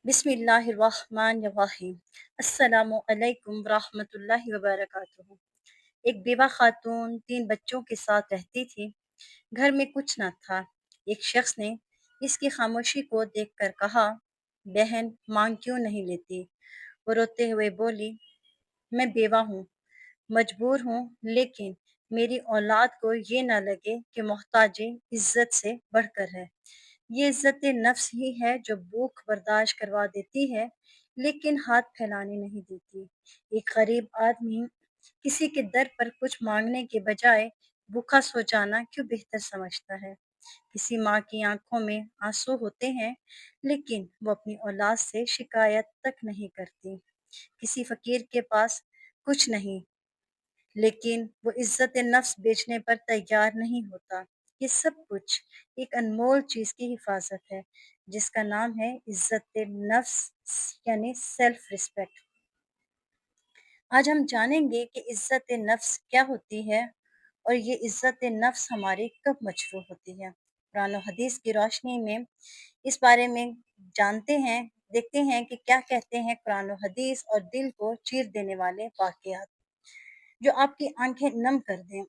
बिस्मिल्लाहिर्रहमानिर्रहीम। अस्सलामु अलैकुम वरहमतुल्लाहि वबरकातुहू। एक बेवा खातून 3 बच्चों के साथ रहती थी। घर में कुछ न था। एक शख्स ने इसकी खामोशी को देखकर कहा, बहन मांग क्यों नहीं लेती? वो रोते हुए बोली, मैं बेवा हूँ, मजबूर हूँ, लेकिन मेरी औलाद को ये ना लगे कि मोहताजी इज्जत से बढ़कर है। ये इज्जत नफ्स ही है जो भूख बर्दाश्त करवा देती है, लेकिन हाथ फैलाने नहीं देती। एक गरीब आदमी किसी के दर पर कुछ मांगने के बजाय भूखा सो जाना क्यों बेहतर समझता है? किसी माँ की आंखों में आंसू होते हैं, लेकिन वो अपनी औलाद से शिकायत तक नहीं करती। किसी फकीर के पास कुछ नहीं, लेकिन वो इज्जत नफ्स बेचने पर तैयार नहीं होता। ये सब कुछ एक अनमोल चीज की हिफाजत है, जिसका नाम है इज्जत नफ्स, यानी सेल्फ रिस्पेक्ट। आज हम जानेंगे कि इज्जत नफ्स क्या होती है और ये इज्जत नफ्स हमारी कब मशरू होती है। कुरान और हदीस की रोशनी में इस बारे में जानते हैं, देखते हैं कि क्या कहते हैं कुरान और हदीस, और दिल को चीर देने वाले वाकयात जो आपकी आंखें नम कर दें।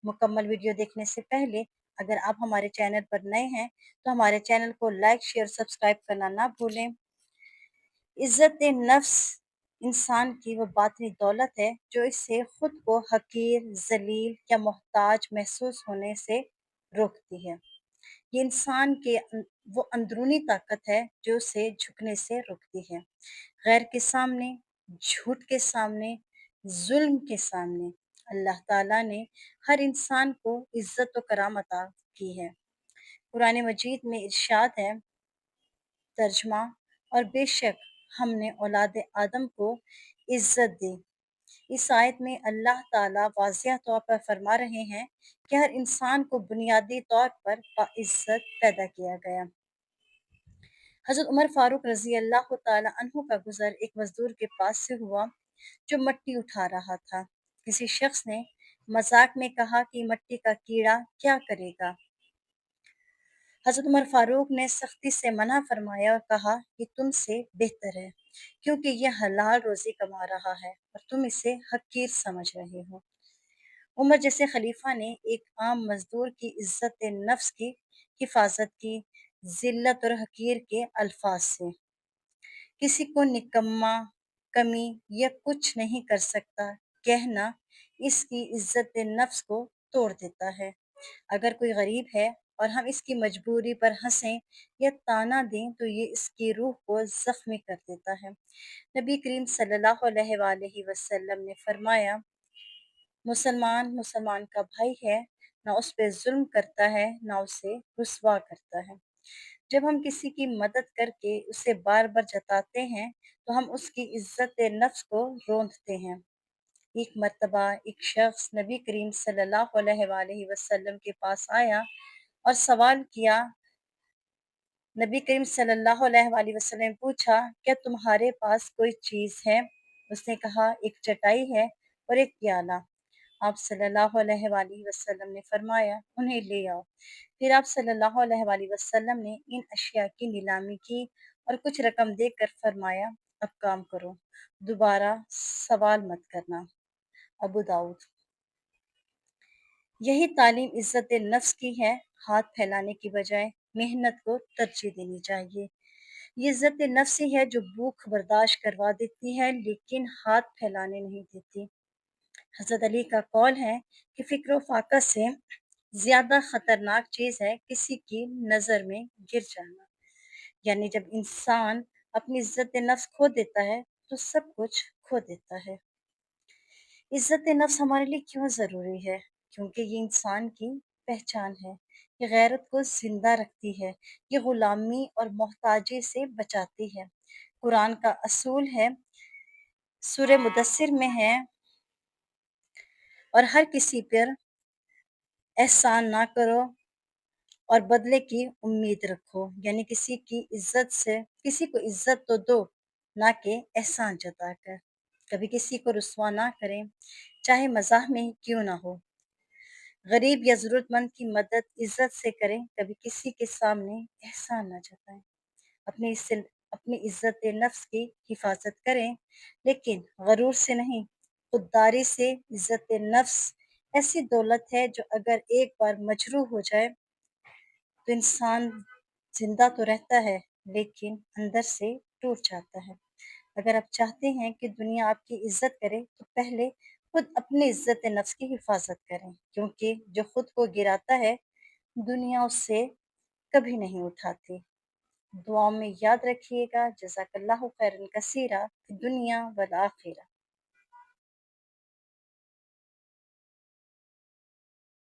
मुकम्मल वीडियो देखने से पहले अगर आप हमारे चैनल पर नए हैं तो हमारे चैनल को लाइक, शेयर, सब्सक्राइब करना ना भूलें। इज्जत नफ्स इंसान की वो बातनी दौलत है जो इससे खुद को हकीर, जलील या मोहताज महसूस होने से रोकती है। ये इंसान के वो अंदरूनी ताकत है जो उसे झुकने से रोकती है। गैर के सामने, झूठ के सामने, जुल्म के सामने अल्लाह ताला ने हर इंसान को इज्जत व कराम अता की है। कुरान मजीद में इरशाद है, तर्जमा, और बेशक हमने औलाद आदम को इज्जत दी। इस आयत में अल्लाह ताला वाज़िह तौर पर फरमा रहे हैं कि हर इंसान को बुनियादी तौर पर बाइज्जत पैदा किया गया। हज़रत उमर फारूक रज़ी अल्लाह ताला अन्हु का गुज़र एक मज़दूर के पास से हुआ जो मट्टी उठा रहा था। किसी शख्स ने मज़ाक में कहा कि मट्टी का कीड़ा क्या करेगा? हज़रत उमर फारूक ने सख्ती से मना फरमाया और कहा कि तुमसे बेहतर है, क्योंकि यह हलाल रोज़ी कमा रहा है और तुम इसे हकीर समझ रहे हो। उमर जैसे खलीफा ने एक आम मजदूर की इज्जत नफ्स की हिफाजत की, जिल्लत और हकीर के अल्फाज से। किसी को निकम्मा, कमी या कुछ नहीं कर सकता कहना इसकी इज्जत नफ्स को तोड़ देता है। अगर कोई गरीब है और हम इसकी मजबूरी पर हंसें या ताना दें तो ये इसकी रूह को जख्मी कर देता है। नबी करीम सल्लल्लाहु अलैहि वसल्लम ने फरमाया, मुसलमान मुसलमान का भाई है, ना उस पे जुल्म करता है, ना उसे रुसवा करता है। जब हम किसी की मदद करके उसे बार बार जताते हैं तो हम उसकी इज्जत नफ्स को रोंदते हैं। एक मर्तबा एक शख्स नबी करीम सल्लल्लाहु अलैहि वसल्लम के पास आया और सवाल किया। नबी करीम सल्लल्लाहु अलैहि वसल्लम ने पूछा, क्या तुम्हारे पास कोई चीज है? उसने कहा, एक चटाई है और एक प्याला। आप सल्लल्लाहु अलैहि वसल्लम ने फरमाया, उन्हें ले आओ। फिर आप सल्लल्लाहु अलैहि वसल्लम ने इन अशिया की नीलामी की और कुछ रकम देकर फरमाया, अब काम करो, दोबारा सवाल मत करना। अबू दाऊद। यही तालीम इज्जत नफ्स की है। हाथ फैलाने की बजाय मेहनत को तरजीह देनी चाहिए। ये इज्जत नफ्स ही है जो भूख बर्दाश्त करवा देती है, लेकिन हाथ फैलाने नहीं देती। हजरत अली का कौल है कि फिक्र फाका से ज्यादा खतरनाक चीज है किसी की नजर में गिर जाना। यानी जब इंसान अपनी इज्जत नफ्स खो देता है तो सब कुछ खो देता है। इज्जत नफ्स हमारे लिए क्यों ज़रूरी है? क्योंकि ये इंसान की पहचान है। ये गैरत को ज़िंदा रखती है। ये ग़ुलामी और मोहताजी से बचाती है। कुरान का असूल है, सूरह मुदस्सिर में है, और हर किसी पर एहसान ना करो और बदले की उम्मीद रखो। यानी किसी को इज्जत तो दो, ना कि एहसान जताकर। कभी किसी को रुसवा ना करें, चाहे मज़ाह में ही क्यों ना हो। गरीब या ज़रूरतमंद की मदद इज़्ज़त से करें, कभी किसी के सामने एहसान ना जताएं। अपनी اپنی عزت نفس کی حفاظت کریں، لیکن غرور سے نہیں، خودداری سے۔ عزت نفس ایسی دولت ہے جو اگر ایک بار مجروح ہو جائے تو انسان زندہ تو رہتا ہے لیکن اندر سے ٹوٹ جاتا ہے۔ اگر آپ چاہتے ہیں کہ دنیا آپ کی عزت کرے تو پہلے خود اپنی عزت نفس کی حفاظت کریں، کیونکہ جو خود کو گراتا ہے دنیا اس سے کبھی نہیں اٹھاتی۔ دعاؤں میں یاد رکھیے گا۔ جزاک اللہ خیرن کثیرہ فی الدنیا والآخرہ۔